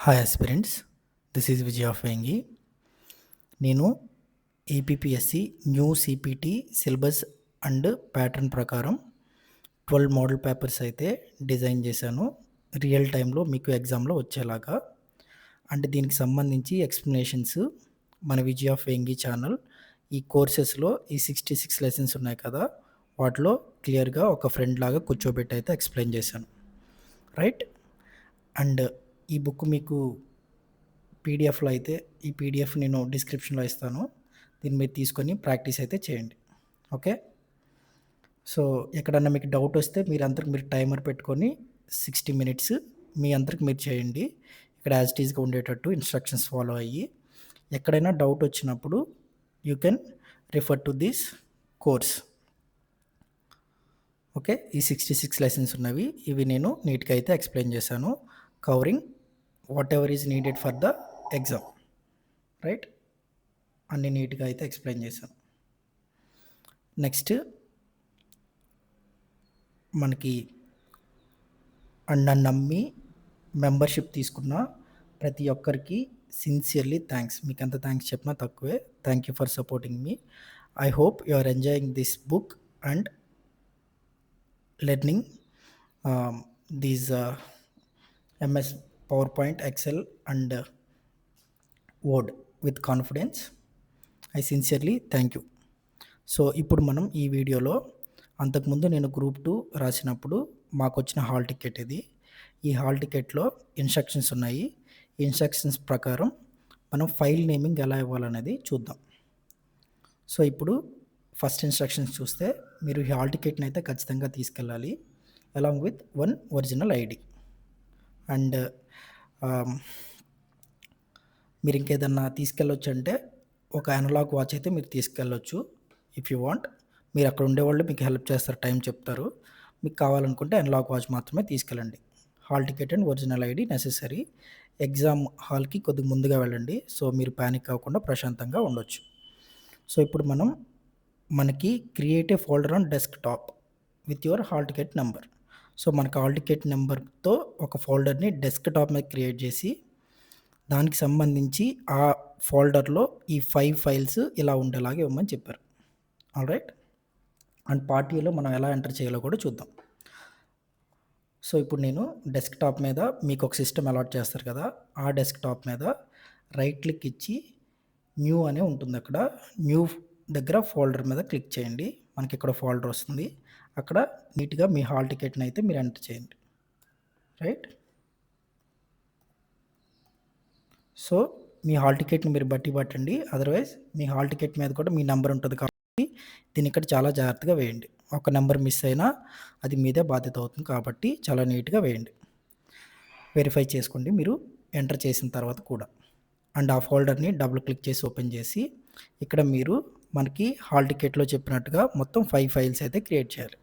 Hi aspirants, this is విజయ ఫెంగి. నేను APPSC new CPT syllabus and pattern ప్రకారం 12 model papers అయితే design చేశాను real టైంలో మీకు ఎగ్జామ్లో వచ్చేలాగా. అండ్ దీనికి సంబంధించి ఎక్స్ప్లెనేషన్స్ మన విజయ ఫెంగి ఛానల్ ఈ కోర్సెస్లో ఈ 66 లెసన్స్ ఉన్నాయి కదా, వాటిలో క్లియర్గా ఒక ఫ్రెండ్ లాగా కూర్చోబెట్టి అయితే ఎక్స్ప్లెయిన్ చేశాను, రైట్. అండ్ ఈ బుక్ మీకు పీడిఎఫ్లో అయితే ఈ పీడిఎఫ్ నేను డిస్క్రిప్షన్లో ఇస్తాను, దీన్ని మీరు తీసుకొని ప్రాక్టీస్ అయితే చేయండి, ఓకే. సో ఎక్కడన్నా మీకు డౌట్ వస్తే మీరు టైమర్ పెట్టుకొని 60 మినిట్స్ మీ అందరికి మీరు చేయండి. ఇక్కడ యాజ్ ఇట్ ఈస్గా ఉండేటట్టు ఇన్స్ట్రక్షన్స్ ఫాలో అయ్యి ఎక్కడైనా డౌట్ వచ్చినప్పుడు you can refer to this course, okay. ఈ 66 లెసన్స్ ఉన్నవి, ఇవి నేను నీట్గా అయితే ఎక్స్ప్లెయిన్ చేశాను, covering what ever is needed for the exam, right. అన్ని నీట్గా అయితే ఎక్స్ప్లెయిన్ చేశాను. నెక్స్ట్ మనకి నన్ను నమ్మి మెంబర్షిప్ తీసుకున్న ప్రతి ఒక్కరికి సిన్సియర్లీ థ్యాంక్స్. మీకు ఎంత థ్యాంక్స్ చెప్పినా తక్కువే. Thank you for supporting me. I hope you are enjoying this book and learning these MS PowerPoint, Excel and Word with confidence. I sincerely thank you. So ఇప్పుడు మనం ఈ వీడియోలో అంతకుముందు నేను గ్రూప్ 2 రాసినప్పుడు మాకు వచ్చిన హాల్ టికెట్ ఇది. ఈ హాల్ టికెట్లో ఇన్స్ట్రక్షన్స్ ఉన్నాయి. ఈ ఇన్స్ట్రక్షన్స్ ప్రకారం మనం ఫైల్ నేమింగ్ ఎలా ఇవ్వాలనేది చూద్దాం. సో ఇప్పుడు ఫస్ట్ ఇన్స్ట్రక్షన్స్ చూస్తే మీరు ఈ హాల్ టికెట్ని అయితే ఖచ్చితంగా తీసుకెళ్ళాలి along with 1 original ID. And మీరు ఇంకేదన్నా తీసుకెళ్ళొచ్చు అంటే ఒక అనలాగ్ వాచ్ అయితే మీరు తీసుకెళ్ళొచ్చు ఇఫ్ యూ వాంట్. మీరు అక్కడ ఉండేవాళ్ళు మీకు హెల్ప్ చేస్తారు, టైం చెప్తారు. మీకు కావాలనుకుంటే అనలాగ్ వాచ్ మాత్రమే తీసుకెళ్ళండి. Hall ticket and original ID necessary. Exam హాల్కి కొద్దిగా ముందుగా వెళ్ళండి, సో మీరు ప్యానిక్ అవ్వకుండా ప్రశాంతంగా ఉండొచ్చు. సో ఇప్పుడు మనకి create a folder on desktop with your hall ticket number. So మనకు హాల్ టికెట్ నెంబర్తో ఒక ఫోల్డర్ని డెస్క్టాప్ మీద క్రియేట్ చేసి దానికి సంబంధించి ఆ ఫోల్డర్లో ఈ 5 ఫైల్స్ ఇలా ఉండేలాగా ఇవ్వమని చెప్పారు, ఆల్రైట్. అండ్ పార్ట్ ఏలో మనం ఎలా ఎంటర్ చేయాలో కూడా చూద్దాం. సో ఇప్పుడు నేను డెస్క్టాప్ మీద మీకు ఒక సిస్టమ్ అలాట్ చేస్తారు కదా, ఆ డెస్క్టాప్ మీద రైట్ క్లిక్ ఇచ్చి న్యూ అనే ఉంటుంది, అక్కడ న్యూ దగ్గర ఫోల్డర్ మీద క్లిక్ చేయండి. మనకి ఇక్కడ ఫోల్డర్ వస్తుంది, అక్కడ నీట్గా మీ హాల్ టికెట్ని అయితే మీరు ఎంటర్ చేయండి, రైట్. సో మీ హాల్ టికెట్ని మీరు పట్టండి, అదర్వైజ్ మీ హాల్ టికెట్ మీద కూడా మీ నెంబర్ ఉంటుంది కాబట్టి దీన్ని ఇక్కడ చాలా జాగ్రత్తగా వేయండి. ఒక నెంబర్ మిస్ అయినా అది మీదే బాధ్యత అవుతుంది కాబట్టి చాలా నీట్గా వేయండి. వెరిఫై చేసుకోండి మీరు ఎంటర్ చేసిన తర్వాత కూడా. అండ్ ఆ ఫోల్డర్ని డబుల్ క్లిక్ చేసి ఓపెన్ చేసి ఇక్కడ మీరు మనకి హాల్ టికెట్లో చెప్పినట్టుగా మొత్తం 5 ఫైల్స్ అయితే క్రియేట్ చేయాలి,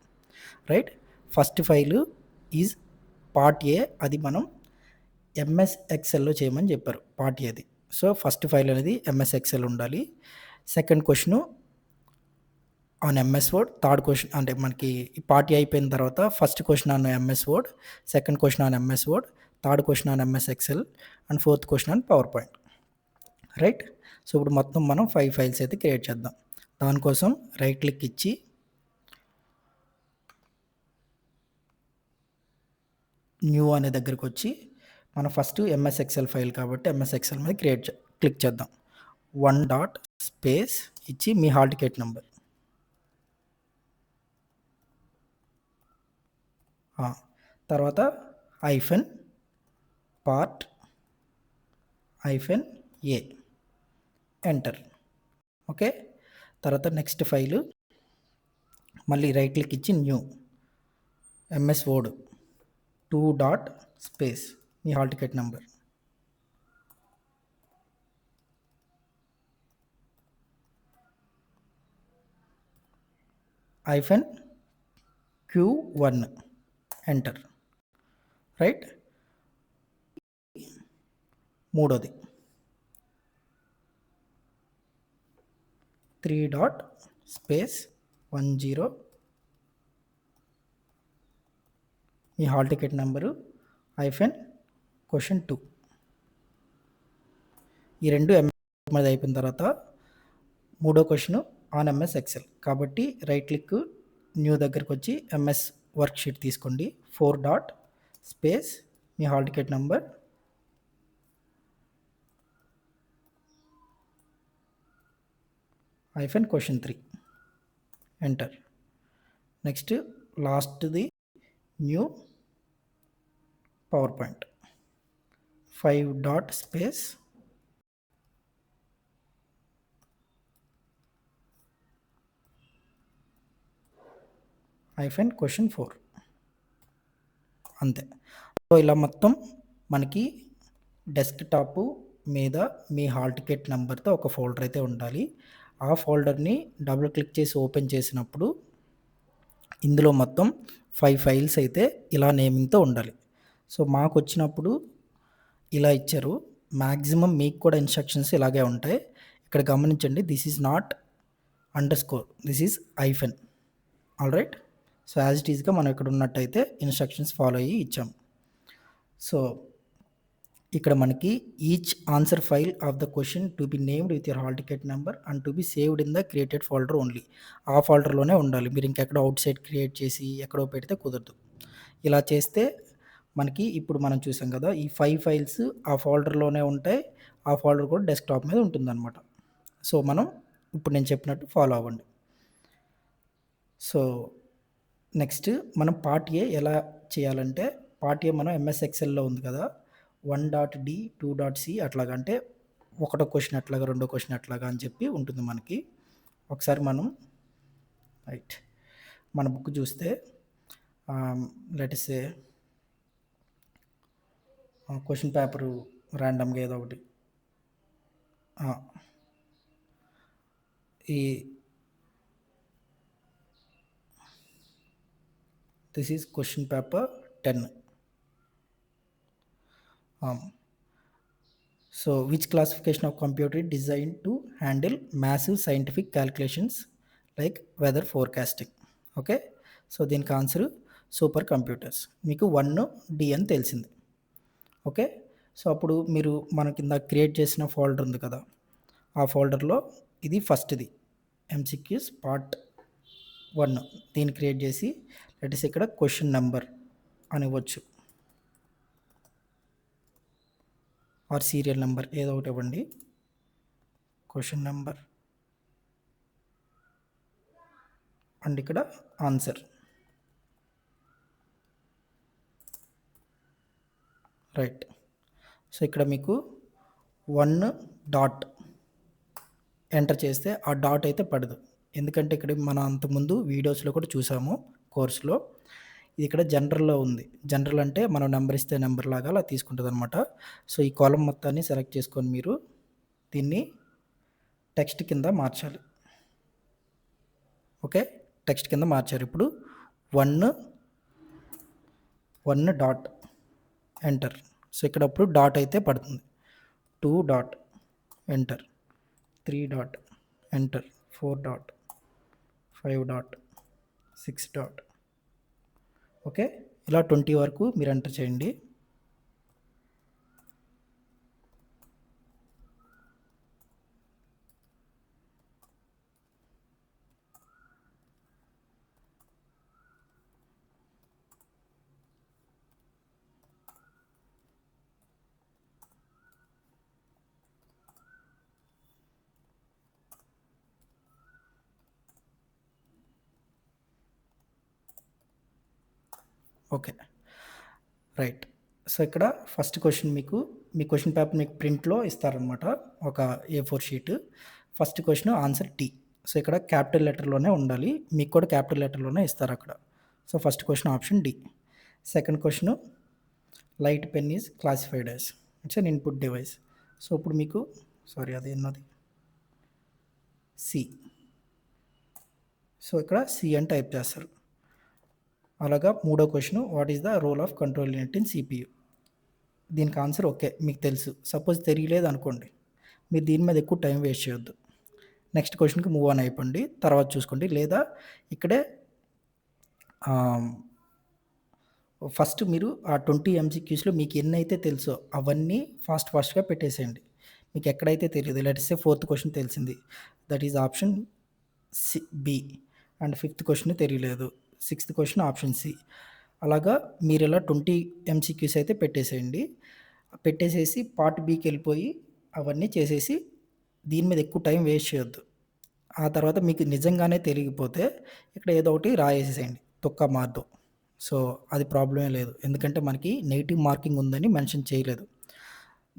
right. First file is part A, అది మనం ఎంఎస్ ఎక్సెల్లో చేయమని చెప్పారు పార్ట్ ఏది. సో ఫస్ట్ ఫైల్ అనేది ఎంఎస్ ఎక్సెల్ ఉండాలి. Second question on MS word, third question అంటే మనకి పార్ట్ ఏ అయిపోయిన తర్వాత first question on MS word, second question on MS word, third question on MS XL and fourth question on PowerPoint, right. So ఇప్పుడు మొత్తం మనం 5 files అయితే create చేద్దాం. దానికోసం రైట్ క్లిక్ ఇచ్చి న్యూ అనే దగ్గరకు వచ్చి మనం ఫస్ట్ ఎంఎస్ ఎక్సెల్ ఫైల్ కాబట్టి ఎంఎస్ ఎక్సెల్ మీద క్లిక్ చేద్దాం. 1 డాట్ స్పేస్ ఇచ్చి మీ హాల్ టికెట్ నెంబర్, తర్వాత hyphen part A enter, okay. తర్వాత నెక్స్ట్ ఫైలు మళ్ళీ రైట్ క్లిక్ ఇచ్చి new MS Word 2 dot space మీ hall ticket number, -Q1 enter, right. మూడోది 3 డాట్ స్పేస్ 10 మీ హాల్ టికెట్ నెంబరు -question 2, ఈ 2 ఎంఎస్ మీద అయిపోయిన తర్వాత మూడో క్వెషన్ ఆన్ ఎంఎస్ ఎక్సెల్. కాబట్టి రైట్ క్లిక్ న్యూ దగ్గరికి వచ్చి ఎంఎస్ వర్క్ షీట్ తీసుకోండి. 4 డాట్ స్పేస్ మీ hall ticket number -question 3 enter. Next లాస్ట్ది new PowerPoint 5 dot space -question 4 అంతే. సో ఇలా మొత్తం మనకి డెస్క్టాప్ మీద మీ హాల్ టికెట్ నెంబర్తో ఒక ఫోల్డర్ అయితే ఉండాలి. ఆ ఫోల్డర్ని డబుల్ క్లిక్ చేసి ఓపెన్ చేసినప్పుడు ఇందులో మొత్తం 5 ఫైల్స్ అయితే ఇలా నేమింగ్తో ఉండాలి. సో మాకు వచ్చినప్పుడు ఇలా ఇచ్చారు. మ్యాక్సిమం మీకు కూడా ఇన్స్ట్రక్షన్స్ ఇలాగే ఉంటాయి. ఇక్కడ గమనించండి, this is not underscore, this is hyphen. All right. So as it ఈస్గా మనం ఇక్కడ ఉన్నట్టయితే ఇన్స్ట్రక్షన్స్ ఫాలో అయ్యి ఇచ్చాం. సో ఇక్కడ మనకి each answer file of the question to be named with your hall ticket number and to be saved in the created folder only. ఆ ఫోల్డర్లోనే ఉండాలి. మీరు ఇంకెక్కడ అవుట్ సైడ్ క్రియేట్ చేసి ఎక్కడో పెడితే కుదరదు. ఇలా చేస్తే మనకి ఇప్పుడు మనం చూసాం కదా, ఈ 5 ఫైల్స్ ఆ ఫోల్డర్లోనే ఉంటాయి. ఆ ఫోల్డర్ కూడా డెస్క్టాప్ మీద ఉంటుందన్నమాట. సో మనం ఇప్పుడు నేను చెప్పినట్టు ఫాలో అవ్వండి. సో నెక్స్ట్ మనం పార్ట్ ఏ ఎలా చేయాలంటే, పార్ట్ ఏ మనం ఎంఎస్ ఎక్సెల్లో ఉంది కదా, 1.d 2.c అట్లాగా, అంటే ఒకటో క్వశ్చన్ అట్లాగా, రెండో క్వశ్చన్ అట్లాగా అని చెప్పి ఉంటుంది మనకి. ఒకసారి మనం రైట్ మన బుక్ చూస్తే లెట్స్ సే క్వశ్చన్ పేపరు ర్యాండమ్గా ఏదో ఒకటి ఈ this is question paper 10. So which classification of computer is designed to handle massive scientific calculations like weather forecasting? Okay. So దీనికి ఆన్సర్ సూపర్ కంప్యూటర్స్. మీకు 1D అని తెలిసింది. ఓకే. సో అప్పుడు మీరు మన కింద క్రియేట్ చేసిన ఫోల్డర్ ఉంది కదా, ఆ ఫోల్డర్లో ఇది ఫస్ట్ది ఎంసీక్యూస్ పార్ట్ 1 దీన్ని క్రియేట్ చేసి లెట్స్ ఇక్కడ క్వశ్చన్ నెంబర్ అని ఇవ్వచ్చు, ఆర్ సీరియల్ నెంబర్ ఏదో ఒకటి ఇవ్వండి. క్వశ్చన్ నెంబర్ అండ్ ఇక్కడ ఆన్సర్. రైట్. సో ఇక్కడ మీకు 1 డాట్ ఎంటర్ చేస్తే ఆ డాట్ అయితే పడదు, ఎందుకంటే ఇక్కడ మనం అంతకుముందు వీడియోస్లో కూడా చూసాము కోర్సులో. ఇది ఇక్కడ జనరల్లో ఉంది. జనరల్ అంటే మనం నెంబర్ ఇస్తే నెంబర్ లాగా అలా తీసుకుంటుంది అనమాట. సో ఈ కాలం మొత్తాన్ని సెలెక్ట్ చేసుకొని మీరు దీన్ని టెక్స్ట్ కింద మార్చాలి. ఓకే, టెక్స్ట్ కింద మార్చారు. ఇప్పుడు 1 డాట్ ఎంటర్. సో ఇక్కడ అప్పుడు డాట్ అయితే పడుతుంది. 2 dot enter, 3 dot enter, 4 dot, 5 dot, 6 dot. Okay, ఇలా 20 వరకు మీరు ఎంటర్ చేయండి. Okay, right. సో ఇక్కడ ఫస్ట్ క్వశ్చన్ మీకు మీ క్వశ్చన్ పేపర్ మీకు ప్రింట్లో ఇస్తారనమాట, ఒక A4 sheet. First question answer T. So ఇక్కడ క్యాపిటల్ లెటర్లోనే ఉండాలి, మీకు కూడా క్యాపిటల్ లెటర్లోనే ఇస్తారు అక్కడ. So first question option D. Second question light pen is classified as it's an input device. So ఇప్పుడు మీకు అది ఎన్నోది సి. సో ఇక్కడ సి అని టైప్ చేస్తారు. అలాగా మూడో క్వశ్చన్ what is the role of control unit in CPU. దీనికి ఆన్సర్ ఓకే మీకు తెలుసు. సపోజ్ తెలియలేదు అనుకోండి, మీరు దీని మీద ఎక్కువ టైం వేస్ట్ చేయొద్దు, నెక్స్ట్ క్వశ్చన్కి మూవ్ ఆన్ అయిపోండి, తర్వాత చూసుకోండి. లేదా ఇక్కడే ఫస్ట్ మీరు ఆ 20 MCQస్లో మీకు ఎన్ని అయితే తెలుసో అవన్నీ ఫాస్ట్గా పెట్టేసేయండి. మీకు ఎక్కడైతే తెలియదు, లెట్స్ సే ఫోర్త్ క్వశ్చన్ తెలిసింది, that is option B. And fifth question తెలియలేదు, సిక్స్త్ క్వశ్చన్ ఆప్షన్ సి. అలాగా మీరు ఇలా 20 ఎంసీక్యూస్ అయితే పెట్టేసేయండి. పెట్టేసేసి పార్ట్ బికి వెళ్ళిపోయి అవన్నీ చేసేసి దీని మీద ఎక్కువ టైం వేస్ట్ చేయొద్దు. ఆ తర్వాత మీకు నిజంగానే తెలియకపోతే ఇక్కడ ఏదో ఒకటి రాయేసేసేయండి, తొక్క మార్దో. సో అది ప్రాబ్లమే లేదు, ఎందుకంటే మనకి నెగిటివ్ మార్కింగ్ ఉందని మెన్షన్ చేయలేదు.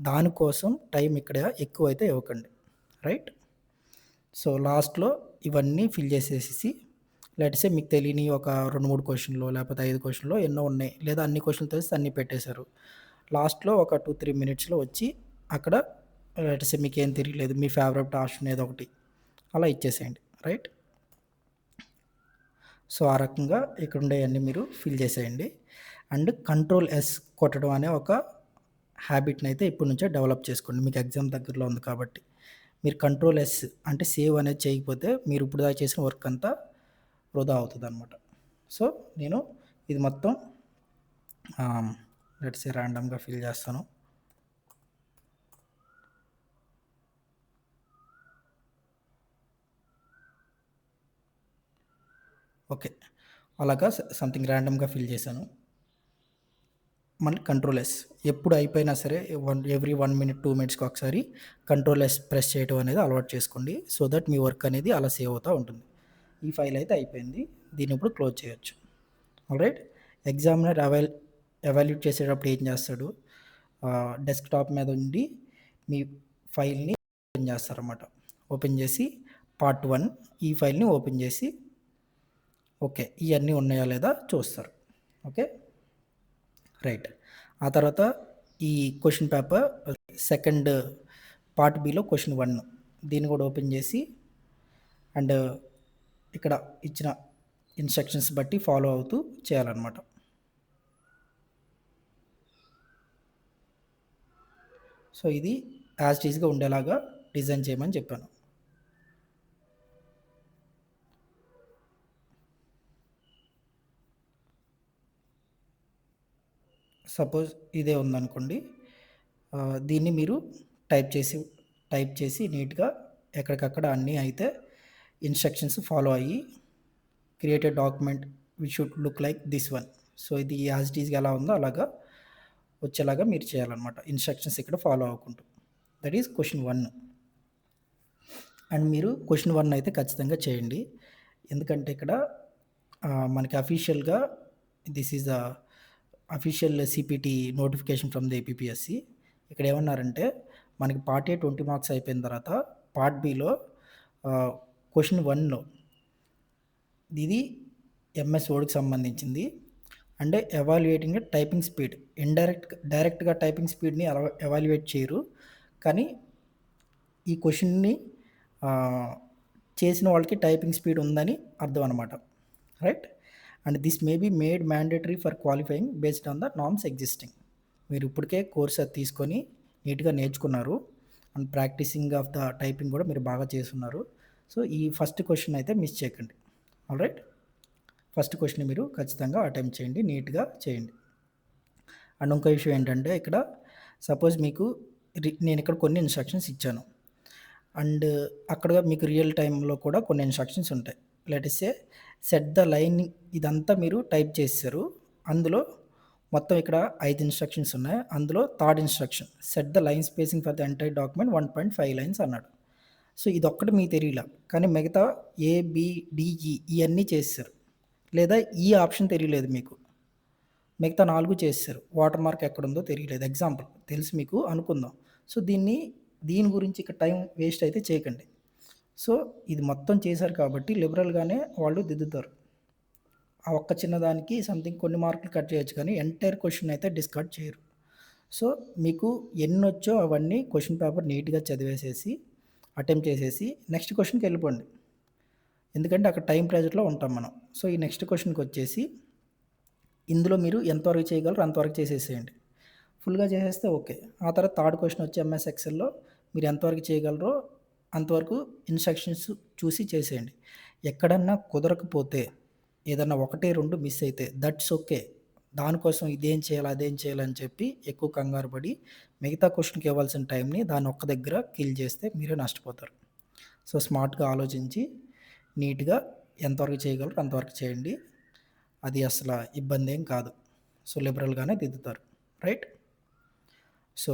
దానికోసం టైం ఇక్కడ ఎక్కువ అయితే ఇవ్వకండి, రైట్? సో లాస్ట్లో ఇవన్నీ ఫిల్ చేసేసి, లెట్స్ సే మీకు తెలియని ఒక 2-3 క్వశ్చన్లు లేకపోతే 5 క్వశ్చన్లు ఎన్నో ఉన్నాయి, లేదా అన్ని క్వశ్చన్లు తెలిసి అన్నీ పెట్టేశారు. లాస్ట్లో ఒక 2-3 మినిట్స్లో వచ్చి అక్కడ లెట్స్ సే మీకు ఏం తెలియలేదు, మీ ఫేవరెట్ ఆప్షన్ ఏదో ఒకటి అలా ఇచ్చేసేయండి, రైట్? సో ఆ రకంగా ఇక్కడ ఉండేవన్నీ మీరు ఫిల్ చేసేయండి. అండ్ కంట్రోల్-S కొట్టడం అనే ఒక హ్యాబిట్ని అయితే ఇప్పటి నుంచే డెవలప్ చేసుకోండి. మీకు ఎగ్జామ్ దగ్గరలో ఉంది కాబట్టి. మీరు కంట్రోల్-S అంటే సేవ్ అనేది చేయకపోతే మీరు ఇప్పుడు దాకా చేసిన వర్క్ అంతా వృధా అవుతుందన్నమాట. సో నేను ఇది మొత్తం లెట్స్ సే ర్యాండమ్గా ఫిల్ చేస్తాను. ఓకే, అలాగా సంథింగ్ ర్యాండమ్గా ఫిల్ చేశాను. మళ్ళీ కంట్రోల్-S ఎప్పుడు అయిపోయినా సరే ఎవ్రీ 1 మినిట్ 2 మినిట్స్కి ఒకసారి కంట్రోల్-S ప్రెస్ చేయడం అనేది అలవాటు చేసుకోండి. సో దట్ మీ వర్క్ అనేది అలా సేవ్ అవుతూ ఉంటుంది. ఈ ఫైల్ అయితే అయిపోయింది, దీన్ని ఇప్పుడు క్లోజ్ చేయొచ్చు. ఆల్రైట్, ఎగ్జామినర్ ఎవాల్యూట్ చేసేటప్పుడు ఏం చేస్తాడు, డెస్క్టాప్ మీద ఉండి మీ ఫైల్ని ఓపెన్ చేస్తారన్నమాట. ఓపెన్ చేసి పార్ట్ 1 ఈ ఫైల్ని ఓపెన్ చేసి ఓకే ఇవన్నీ ఉన్నాయా లేదా చూస్తారు. Okay, right. ఆ తర్వాత ఈ question paper second part below question 1 దీన్ని కూడా ఓపెన్ చేసి అండ్ ఇక్కడ ఇచ్చిన ఇన్స్ట్రక్షన్స్ బట్టి ఫాలో అవుతూ చేయాలన్నమాట. సో ఇది యాజ్ టీజ్గా ఉండేలాగా డిజైన్ చేయమని చెప్పాను. సపోజ్ ఇదే ఉందనుకోండి, దీన్ని మీరు టైప్ చేసి నీట్గా ఎక్కడికక్కడ అన్నీ అయితే ఇన్స్ట్రక్షన్స్ ఫాలో అయ్యి created document which should look like this one. So ఇది యాజ్ ఇట్ ఈస్గా ఎలా ఉందో అలాగా వచ్చేలాగా మీరు చేయాలన్నమాట, ఇన్స్ట్రక్షన్స్ ఇక్కడ ఫాలో అవ్వకుంటూ. That is question 1. అండ్ మీరు క్వశ్చన్ 1 అయితే ఖచ్చితంగా చేయండి, ఎందుకంటే ఇక్కడ మనకి అఫీషియల్గా this is the official CPT notification from the APPSC. ఇక్కడ ఏమన్నారంటే మనకి పార్ట్ ఏ 20 మార్క్స్ అయిపోయిన తర్వాత పార్ట్ బిలో క్వశ్చన్ 1లో ఇది ఎంఎస్ వర్డ్కి సంబంధించింది. అంటే ఎవాల్యుయేటింగ్ టైపింగ్ స్పీడ్, డైరెక్ట్గా టైపింగ్ స్పీడ్ని ఎవాల్యుయేట్ చేయరు, కానీ ఈ క్వశ్చన్ని చేసిన వాళ్ళకి టైపింగ్ స్పీడ్ ఉందని అర్థం అనమాట, right? And this may be made mandatory for qualifying based on the norms existing. మీరు ఇప్పటికే కోర్స్ అది తీసుకొని నీట్గా నేర్చుకున్నారు and practicing of the typing కూడా మీరు బాగా చేస్తున్నారు. సో ఈ ఫస్ట్ క్వశ్చన్ అయితే మిస్ చేయకండి, ఆల్రైట్? ఫస్ట్ క్వశ్చన్ మీరు ఖచ్చితంగా అటెంప్ట్ చేయండి, నీట్గా చేయండి. అండ్ ఇంకో విషయం ఏంటంటే ఇక్కడ సపోజ్ మీకు నేను ఇక్కడ కొన్ని ఇన్స్ట్రక్షన్స్ ఇచ్చాను అండ్ అక్కడ మీకు రియల్ టైంలో కూడా కొన్ని ఇన్స్ట్రక్షన్స్ ఉంటాయి. Let's say set the line, ఇదంతా మీరు టైప్ చేశారు, అందులో మొత్తం ఇక్కడ 5 ఇన్స్ట్రక్షన్స్ ఉన్నాయి. అందులో third instruction set the line spacing for the entire document 1.5 lines అన్నాడు. సో ఇది ఒక్కటి మీకు తెలియలా, కానీ మిగతా ABDE ఇవన్నీ చేశారు, లేదా ఈ ఆప్షన్ తెలియలేదు మీకు, మిగతా 4 చేశారు. వాటర్ మార్క్ ఎక్కడుందో తెలియలేదు, ఎగ్జాంపుల్ తెలుసు మీకు అనుకుందాం. సో దీని గురించి ఇక్కడ టైం వేస్ట్ అయితే చేయకండి. సో ఇది మొత్తం చేశారు కాబట్టి లిబరల్గానే వాళ్ళు దిద్దుతారు. ఆ ఒక్క చిన్నదానికి సంథింగ్ కొన్ని మార్కులు కట్ చేయొచ్చు, కానీ ఎంటైర్ క్వశ్చన్ అయితే డిస్కార్డ్ చేయరు. సో మీకు ఎన్నొచ్చో అవన్నీ క్వశ్చన్ పేపర్ నీట్గా చదివేసేసి అటెంప్ట్ చేసేసి నెక్స్ట్ క్వశ్చన్కి వెళ్ళిపోండి, ఎందుకంటే అక్కడ టైం ప్రెజర్లో ఉంటాం మనం. సో ఈ నెక్స్ట్ క్వశ్చన్కి వచ్చేసి ఇందులో మీరు ఎంతవరకు చేయగలరో అంతవరకు చేసేసేయండి, ఫుల్గా చేసేస్తే ఓకే. ఆ తర్వాత థర్డ్ క్వశ్చన్ వచ్చి ఎంఎస్ ఎక్సెల్లో మీరు ఎంతవరకు చేయగలరో అంతవరకు ఇన్స్ట్రక్షన్స్ చూసి చేసేయండి. ఎక్కడన్నా కుదరకపోతే ఏదన్నా 1-2 మిస్ అయితే దట్స్ ఓకే, దానికోసం ఇదేం చేయాలి, అదేం చేయాలి అని చెప్పి ఎక్కువ కంగారు పడి మిగతా క్వెషన్‌కి ఇవ్వాల్సిన టైంని దాన్ని ఒక్క దగ్గర కిల్ చేస్తే మీరే నష్టపోతారు. సో, స్మార్ట్‌గా ఆలోచించి నీట్‌గా ఎంతవరకు చేయగలరో అంతవరకు చేయండి. అది అసల ఇబ్బందేం కాదు. సో, లిబరల్‌గానే దిద్దుతారు. రైట్? సో,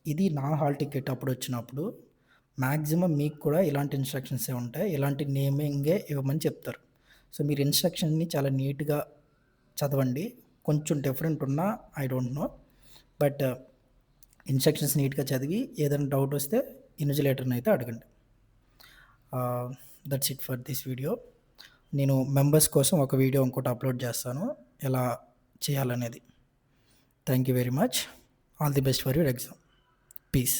ఇది నా హాల్ టికెట్ అప్పుడొచ్చినప్పుడు మాక్సిమం మీకు కూడా ఇలాంటి ఇన్‌స్ట్రక్షన్సే ఉంటాయి. ఇలాంటి నేమింగే ఇవ్వమని చెప్తారు. సో, మీరు ఇన్‌స్ట్రక్షన్‌ని చాలా నీట్‌గా చదవండి. కొంచెం డిఫరెంట్ ఉన్నా I don't know. But instructions నీట్‌గా చదివి ఏదైనా డౌట్ వస్తే ఇన్విజిలేటర్‌ని అయితే అడగండి. That's it for this video. నేను మెంబర్స్ కోసం ఒక వీడియో ఇంకోటి అప్లోడ్ చేస్తాను ఎలా చేయాలనేది. Thank you very much. All the best for your exam. Piece.